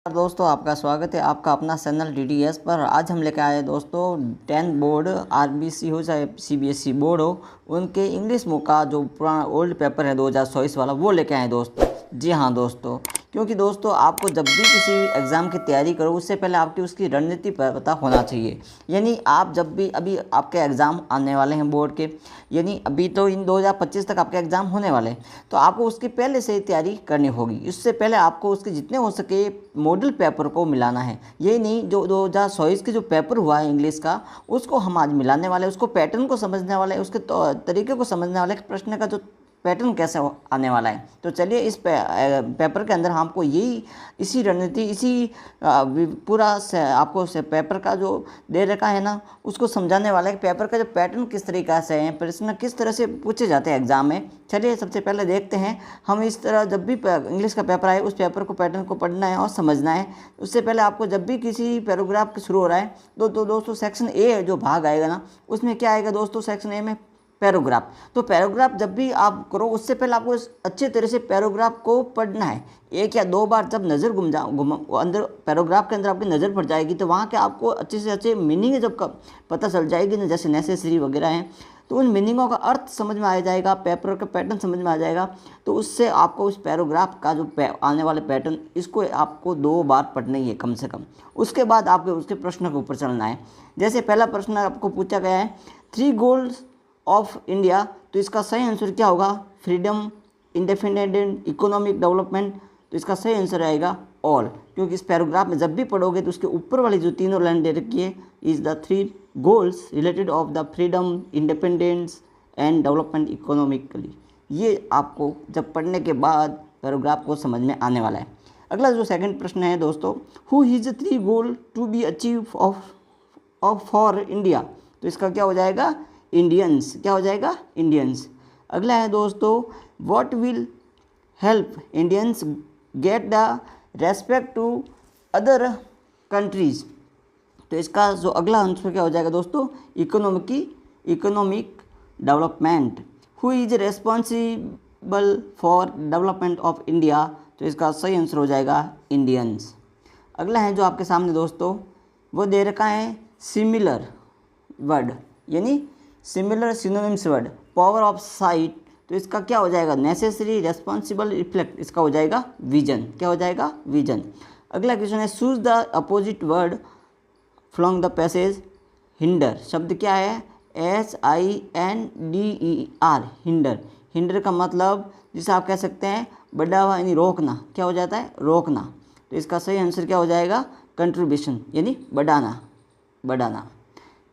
दोस्तों आपका स्वागत है आपका अपना चैनल DDS पर। आज हम लेकर आए हैं दोस्तों 10 बोर्ड RBC हो चाहे CBSE बोर्ड हो, उनके इंग्लिश मुँह का जो पुराना ओल्ड पेपर है 2024 वाला वो लेकर आए हैं दोस्तों। जी हाँ दोस्तों, क्योंकि दोस्तों आपको जब भी किसी एग्ज़ाम की तैयारी करो उससे पहले आपकी उसकी रणनीति पता होना चाहिए। यानी आप जब भी अभी आपके एग्ज़ाम आने वाले हैं बोर्ड के, यानी अभी तो इन 2025 तक आपके एग्ज़ाम होने वाले हैं, तो आपको उसकी पहले से ही तैयारी करनी होगी। इससे पहले आपको उसके जितने हो सके मॉडल पेपर को मिलाना है। ये नहीं जो 2024 के जो पेपर हुआ है इंग्लिश का उसको हम आज मिलाने वाले, उसको पैटर्न को समझने वाले, उसके तरीके को समझने वाले, प्रश्न का जो पैटर्न कैसे आने वाला है। तो चलिए इस पेपर के अंदर हमको यही इसी रणनीति इसी पूरा आपको पेपर का जो दे रखा है ना उसको समझाने वाला है कि पेपर का जो पैटर्न किस तरीक़ा से है, प्रश्न किस तरह से पूछे जाते हैं एग्ज़ाम में। चलिए सबसे पहले देखते हैं हम इस तरह जब भी इंग्लिश का पेपर आए उस पेपर को पैटर्न को पढ़ना है और समझना है। उससे पहले आपको जब भी किसी पैराग्राफ शुरू हो रहा है तो दोस्तों सेक्शन ए जो भाग आएगा ना उसमें क्या आएगा दोस्तों, सेक्शन ए में पैराग्राफ। तो पैराग्राफ जब भी आप करो उससे पहले आपको अच्छे तरह से पैराग्राफ को पढ़ना है। एक या दो बार जब नज़र घुम अंदर पैराग्राफ के अंदर आपकी नज़र पड़ जाएगी तो वहाँ के आपको अच्छे से अच्छे मीनिंग जब पता चल जाएगी ना, जैसे नेसेसरी वगैरह हैं, तो उन मीनिंगों का अर्थ समझ में आ जाएगा, पेपर का पैटर्न समझ में आ जाएगा। तो उससे आपको उस पैराग्राफ का जो आने वाले पैटर्न इसको आपको 2 बार पढ़ना ही है कम से कम। उसके बाद आपको उसके प्रश्न के ऊपर चलना है। जैसे पहला प्रश्न आपको पूछा गया है 3 गोल्स ऑफ इंडिया, तो इसका सही आंसर क्या होगा, फ्रीडम, इंडिपेंडेंट, इकोनॉमिक डेवलपमेंट। तो इसका सही आंसर आएगा ऑल, क्योंकि इस पैराग्राफ में जब भी पढ़ोगे तो उसके ऊपर वाली जो तीनों लाइन दे रखी है is the 3 goals related of the freedom, independence and development economically. ये आपको जब पढ़ने के बाद पैराग्राफ को समझ में आने वाला है। अगला जो सेकंड प्रश्न है दोस्तों, who is 3 goal to be achieve of for India. तो इसका क्या हो जाएगा, इंडियंस। क्या हो जाएगा, इंडियंस। अगला है दोस्तों, what will help Indians get the respect to other countries. तो इसका जो अगला आंसर क्या हो जाएगा दोस्तों, economic development. Who is responsible for development of India. तो इसका सही आंसर हो जाएगा इंडियंस। अगला है जो आपके सामने दोस्तों वो दे रखा है सिमिलर वर्ड, यानी similar synonyms word, power of site. तो इसका क्या हो जाएगा, नेसेसरी, रेस्पॉन्सिबल, रिफ्लेक्ट। इसका हो जाएगा विजन। क्या हो जाएगा, विजन। अगला क्वेश्चन है choose the opposite word from the passage. Hinder शब्द क्या है, HINDER, हिंडर। हिंडर का मतलब जिसे आप कह सकते हैं बढ़ा हुआ, यानी रोकना। क्या हो जाता है, रोकना। तो इसका सही आंसर क्या हो जाएगा, कंट्रीब्यूशन, यानी बढ़ाना, बढ़ाना।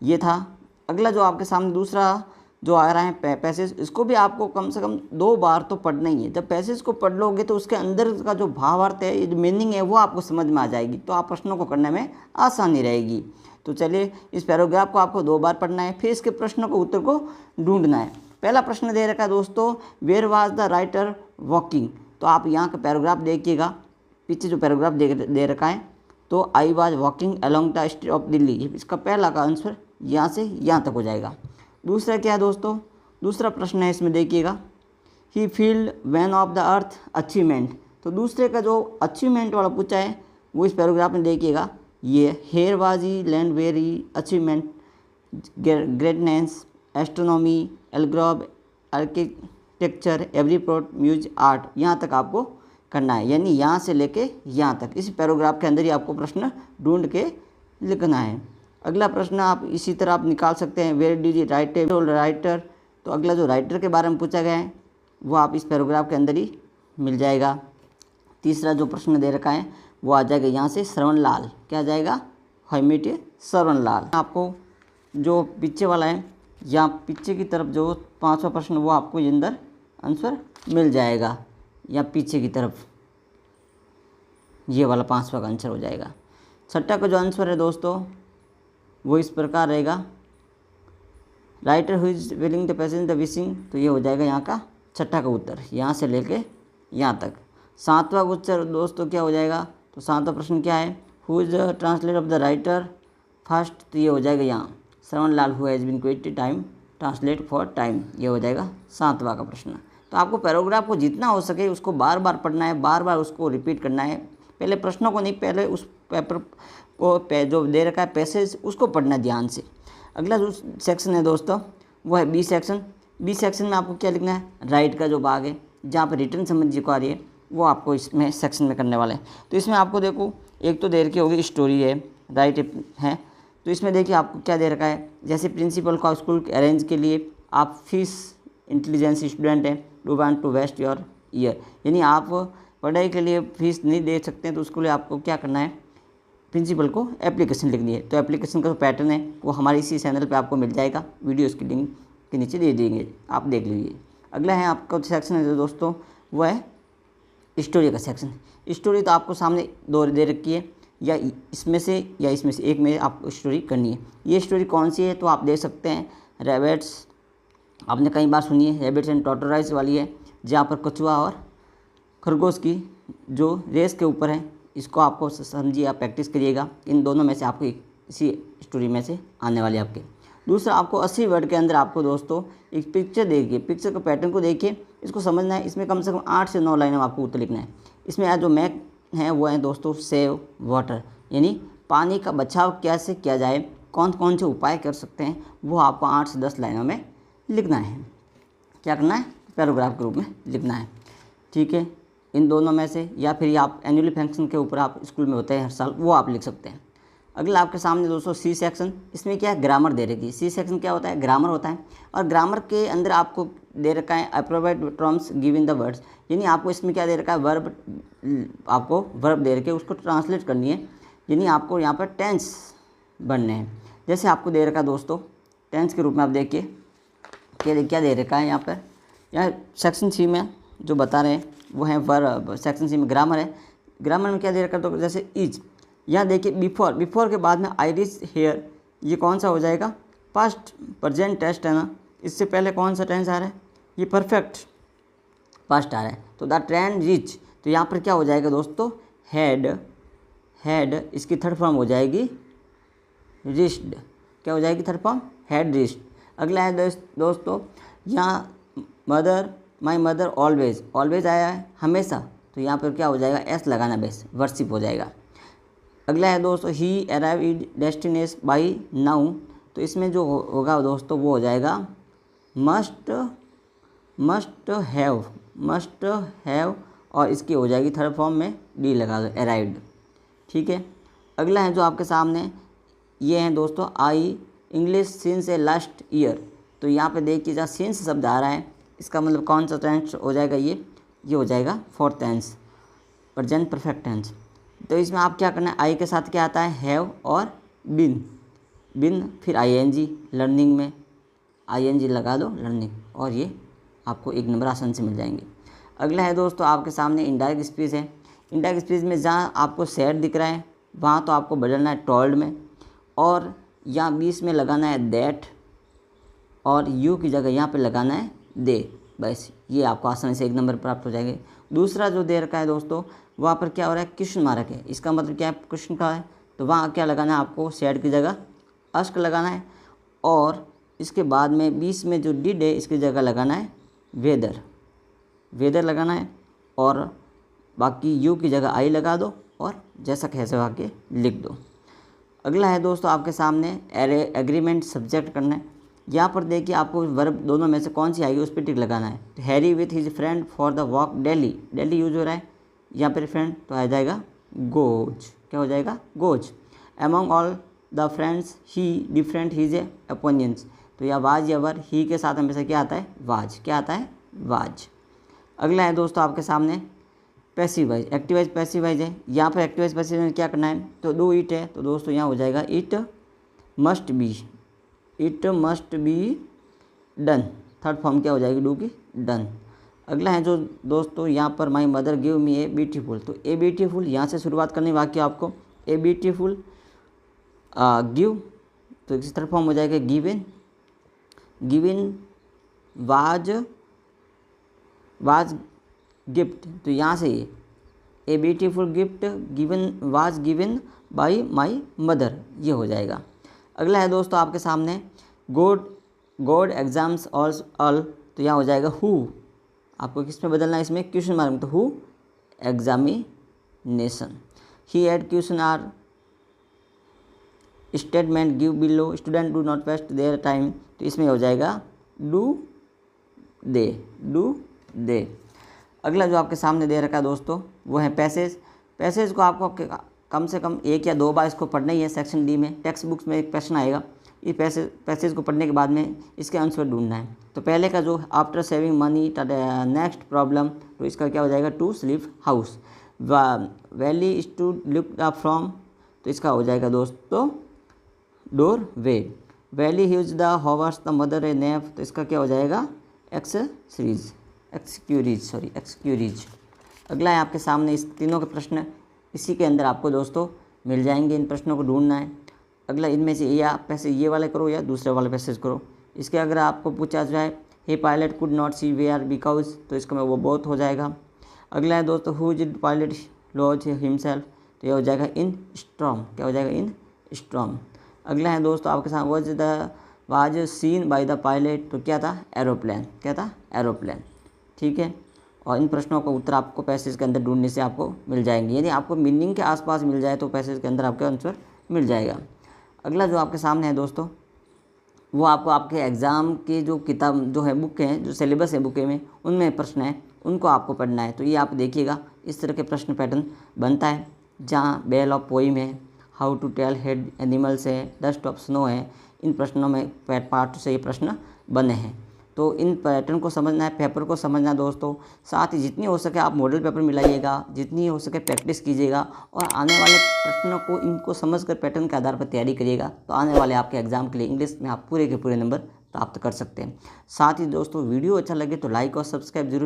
ये था। अगला जो आपके सामने दूसरा जो आ रहा है पैसेज, इसको भी आपको कम से कम 2 बार तो पढ़ना ही है। जब पैसेज को पढ़ लोगे तो उसके अंदर का जो भावार्थ है, ये जो मीनिंग है वो आपको समझ में आ जाएगी, तो आप प्रश्नों को करने में आसानी रहेगी। तो चलिए इस पैराग्राफ को आपको 2 बार पढ़ना है, फिर इसके प्रश्नों को उत्तर को ढूंढना है। पहला प्रश्न दे रखा है दोस्तों, where was the writer walking. तो आप यहाँ का पैराग्राफ देखिएगा, पीछे जो पैराग्राफ दे रखा है, तो I was walking along the street of Delhi. इसका पहला का आंसर यहाँ से यहाँ तक हो जाएगा। दूसरा क्या है दोस्तों, दूसरा प्रश्न है इसमें देखिएगा, he field van of the earth achievement. तो दूसरे का जो अचीवमेंट वाला पूछा है वो इस पैराग्राफ में देखिएगा, ये हेयर वाजी land very achievement, greatness, astronomy, एल्ग्रॉब, आर्किटेक्चर, एवरी प्रोट, म्यूज, आर्ट। यहाँ तक आपको करना है, यानी यहाँ से लेके यहाँ तक इस पैराग्राफ के अंदर ही आपको प्रश्न ढूंढ के लिखना है। अगला प्रश्न आप इसी तरह आप निकाल सकते हैं, where did you write writer. तो अगला जो राइटर के बारे में पूछा गया है वो आप इस पैराग्राफ के अंदर ही मिल जाएगा। तीसरा जो प्रश्न दे रखा है वो आ जाएगा यहाँ से श्रवण लाल। क्या आ जाएगा, हेमिट श्रवण लाल। आपको जो पीछे वाला है या पीछे की तरफ जो 5वां प्रश्न वो आपको ये अंदर आंसर मिल जाएगा, या पीछे की तरफ ये वाला 5वां का आंसर हो जाएगा। छठा का जो आंसर है दोस्तों वो इस प्रकार रहेगा, writer who is willing the passage the wishing. तो ये हो जाएगा यहाँ का छठा का उत्तर, यहाँ से लेके यहाँ तक। 7वां उत्तर दोस्तों क्या हो जाएगा, तो 7वां प्रश्न क्या है, who is translate of the writer first. तो ये हो जाएगा यहाँ Shravan Lal, who has been quit time translate for time. ये हो जाएगा 7वां का प्रश्न। तो आपको पैराग्राफ को जितना हो सके उसको बार बार पढ़ना है, बार बार उसको रिपीट करना है, पहले प्रश्नों को नहीं, पहले उस पेपर को जो दे रखा है पैसेज उसको पढ़ना ध्यान से। अगला जो सेक्शन है दोस्तों वो है बी सेक्शन। बी सेक्शन में आपको क्या लिखना है, राइट का जो भाग है जहाँ पर रिटर्न संबंधी जो कार्य है वो आपको इसमें सेक्शन में करने वाले हैं। तो इसमें आपको देखो एक तो दे रखी होगी स्टोरी है, राइट है। तो इसमें देखिए आपको क्या दे रखा है, जैसे प्रिंसिपल का स्कूल अरेंज के लिए आप फीस इंटेलिजेंस स्टूडेंट हैं, do want to waste your year, यानी आप पढ़ाई के लिए फीस नहीं दे सकते हैं तो उसके लिए आपको क्या करना है, प्रिंसिपल को एप्लीकेशन लिखनी है। तो एप्लीकेशन का जो पैटर्न है वो हमारे इसी चैनल पे आपको मिल जाएगा, वीडियो की लिंक के नीचे दे देंगे, आप देख लीजिए। अगला है आपका सेक्शन है जो दोस्तों वो है स्टोरी का सेक्शन। स्टोरी तो आपको सामने दो दे रखी है, या इसमें से एक में आपको स्टोरी करनी है। ये स्टोरी कौन सी है तो आप देख सकते हैं, रैबिट्स, आपने कई बार सुनी है, रैबिट्स एंड टॉर्टोइज वाली है, जहाँ पर कछुआ और खरगोश की जो रेस के ऊपर है, इसको आपको समझिए, आप प्रैक्टिस करिएगा। इन दोनों में से आपको इसी स्टोरी में से आने वाली आपके। दूसरा आपको 80 वर्ड के अंदर आपको दोस्तों एक पिक्चर देखिए, पिक्चर के पैटर्न को देखिए, इसको समझना है। इसमें कम से कम 8 से 9 लाइनों में आपको उत्तर लिखना है। इसमें जो मैक है वो है दोस्तों सेव वाटर, यानी पानी का बचाव कैसे किया जाए, कौन कौन से उपाय कर सकते हैं, वो आपको 8 से 10 लाइनों में लिखना है। क्या करना है, पैराग्राफ के रूप में लिखना है, ठीक है। इन दोनों में से, या फिर आप एनुअल फंक्शन के ऊपर आप स्कूल में होते हैं हर साल, वो आप लिख सकते हैं। अगला आपके सामने दोस्तों सी सेक्शन। इसमें क्या है, ग्रामर दे रखी है। सी सेक्शन क्या होता है, ग्रामर होता है। और ग्रामर के अंदर आपको दे रखा है appropriate terms given the words, यानी आपको इसमें क्या दे रखा है, वर्ब, आपको वर्ब दे रखे उसको ट्रांसलेट करनी है, यानी आपको यहाँ पर टेंस बनने हैं। जैसे आपको दे रखा है दोस्तों टेंस के रूप में, आप देखिए क्या दे रखा है यहाँ पर। यहाँ सेक्शन सी में जो बता रहे हैं वो है वर्ब, सेक्शन सी में ग्रामर है। ग्रामर में क्या दे रखा है, तो जैसे इज, यहाँ देखिए बिफोर के बाद में आइरिश हेयर, ये कौन सा हो जाएगा, पास्ट प्रेजेंट टेस्ट है ना, इससे पहले कौन सा टेंस आ रहा है, ये परफेक्ट पास्ट आ रहा है। तो द ट्रेन रिच, तो यहाँ पर क्या हो जाएगा दोस्तों, हैड, इसकी थर्ड फॉर्म हो जाएगी रिच्ड। क्या हो जाएगी थर्ड फॉर्म, हैड रिच्ड। अगला है दोस्तों यहाँ मदर, माई मदर ऑलवेज आया है हमेशा, तो यहाँ पर क्या हो जाएगा, एस लगाना बेस, वर्शिप हो जाएगा। अगला है दोस्तों he arrive in destination by now, तो इसमें जो होगा दोस्तों वो हो जाएगा मस्ट हैव, और इसकी हो जाएगी थर्ड फॉर्म में डी लगा दो, अराइव्ड, ठीक है। अगला है जो आपके सामने ये हैं दोस्तों आई इंग्लिश सिंस ए लास्ट ईयर, तो यहाँ पे देखिए जहाँ सिंस शब्द आ रहा है, इसका मतलब कौन सा टेंस हो जाएगा, ये हो जाएगा fourth tense, present perfect tense. तो इसमें आप क्या करना है, आई के साथ क्या आता है, हैव और बिन, फिर आईएनजी, लर्निंग में आईएनजी लगा दो, लर्निंग, और ये आपको 1 नंबर आसान से मिल जाएंगे। अगला है दोस्तों आपके सामने इनडायरेक्ट स्पीच है। इनडायरेक्ट स्पीच में जहाँ आपको सैड दिख रहा है वहाँ तो आपको बदलना है टोल्ड में, और यहाँ बीच में लगाना है दैट, और यू की जगह यहाँ पे लगाना है दे, बस ये आपको आसानी से 1 नंबर प्राप्त हो जाएंगे। दूसरा जो दे रखा है दोस्तों वहाँ पर क्या हो रहा है, क्वेश्चन मार्क है, इसका मतलब क्या है, क्वेश्चन का है, तो वहाँ क्या लगाना है, आपको सैड की जगह आस्क लगाना है, और इसके बाद में बीच में जो डिड है इसकी जगह लगाना है वेदर लगाना है, और बाकी यू की जगह आई लगा दो, और जैसा कैसे वाक्य लिख दो। अगला है दोस्तों आपके सामने एग्रीमेंट सब्जेक्ट करना है। यहाँ पर देखिए आपको वर्ब दोनों में से कौन सी आएगी उस पर टिक लगाना है। तो Harry with his friend for the walk daily use हो रहा है यहाँ पर फ्रेंड, तो आ जाएगा गोज, क्या हो जाएगा, goes. Among all the friends he different his opinions, तो या वाज या वर, ही के साथ हमेशा क्या आता है, वाज, क्या आता है, वाज। अगला है दोस्तों आपके सामने passive wise, active voice passive wise है। यहाँ पर एक्टिव वाइज पैसिव में क्या करना है, तो डू इट है, तो दोस्तों यहाँ हो जाएगा it must be done, third form क्या हो जाएगी, डू की डन। अगला है जो दोस्तों यहाँ पर my mother give me a beautiful, तो ए ब्यूटीफुल यहाँ से शुरुआत करनी वाक्य आपको, ए ब्यूटीफुल गिव, तो इसी थर्ड फॉर्म हो जाएगा गिवन वाज गिफ्ट, तो यहाँ से a beautiful gift was given by my mother, ये हो जाएगा। अगला है दोस्तों आपके सामने गॉड एग्जाम्स ऑल, तो यहाँ हो जाएगा हु, आपको किस में बदलना है, इसमें क्वेश्चन मार्क में, तो who examination. He add question are statement give below, student do not waste their time, तो इसमें हो जाएगा डू दे। अगला जो आपके सामने दे रखा है दोस्तों वो है पैसेज। पैसेज को आपको कम से कम 1 या 2 बार इसको पढ़ना ही है। सेक्शन डी में टेक्स्ट बुक्स में एक प्रश्न आएगा, ये पैसेज को पढ़ने के बाद में इसके आंसर ढूंढना है। तो पहले का जो after saving money next problem, तो इसका क्या हो जाएगा to sleep house. Valley stood look up from, तो इसका हो जाएगा दोस्तों doorway. Valley huge the hovers the mother a nap, तो इसका क्या हो जाएगा एक्सक्यूरीज। अगला है आपके सामने इस तीनों के प्रश्न, इसी के अंदर आपको दोस्तों मिल जाएंगे। इन प्रश्नों को ढूंढना है। अगला इनमें से या पैसे ये वाले करो या दूसरे वाले पैसेज करो। इसके अगर आपको पूछा जाए hey pilot could not see where because, तो इसका में वो बहुत हो जाएगा। अगला है दोस्तों who did pilot lodge himself, तो ये हो जाएगा इन स्टॉर्म, क्या हो जाएगा इन स्टॉर्म। अगला है दोस्तों आपके साथ was scene by the pilot, तो क्या था एरोप्लेन, क्या था एरोप्लेन। ठीक है, और इन प्रश्नों का उत्तर आपको पैसेज के अंदर ढूंढने से आपको मिल जाएंगे। यदि आपको मीनिंग के आसपास मिल जाए तो पैसेज के अंदर आपका आंसर मिल जाएगा। अगला जो आपके सामने है दोस्तों वो आपको आपके एग्ज़ाम के जो किताब जो है बुक हैं, जो सिलेबस है बुक में, उनमें प्रश्न है, उनको आपको पढ़ना है। तो ये आप देखिएगा इस तरह के प्रश्न पैटर्न बनता है, जहाँ बेल ऑफ पोइम है, how to tell head animals है, डस्ट ऑफ स्नो है। इन प्रश्नों में पार्ट से ये प्रश्न बने हैं। तो इन पैटर्न को समझना है, पेपर को समझना है दोस्तों। साथ ही जितनी हो सके आप मॉडल पेपर मिलाइएगा, जितनी हो सके प्रैक्टिस कीजिएगा और आने वाले प्रश्नों को इनको समझकर पैटर्न के आधार पर तैयारी करिएगा। तो आने वाले आपके एग्जाम के लिए इंग्लिश में आप पूरे के पूरे नंबर प्राप्त कर सकते हैं। साथ ही दोस्तों वीडियो अच्छा लगे तो लाइक और सब्सक्राइब जरूर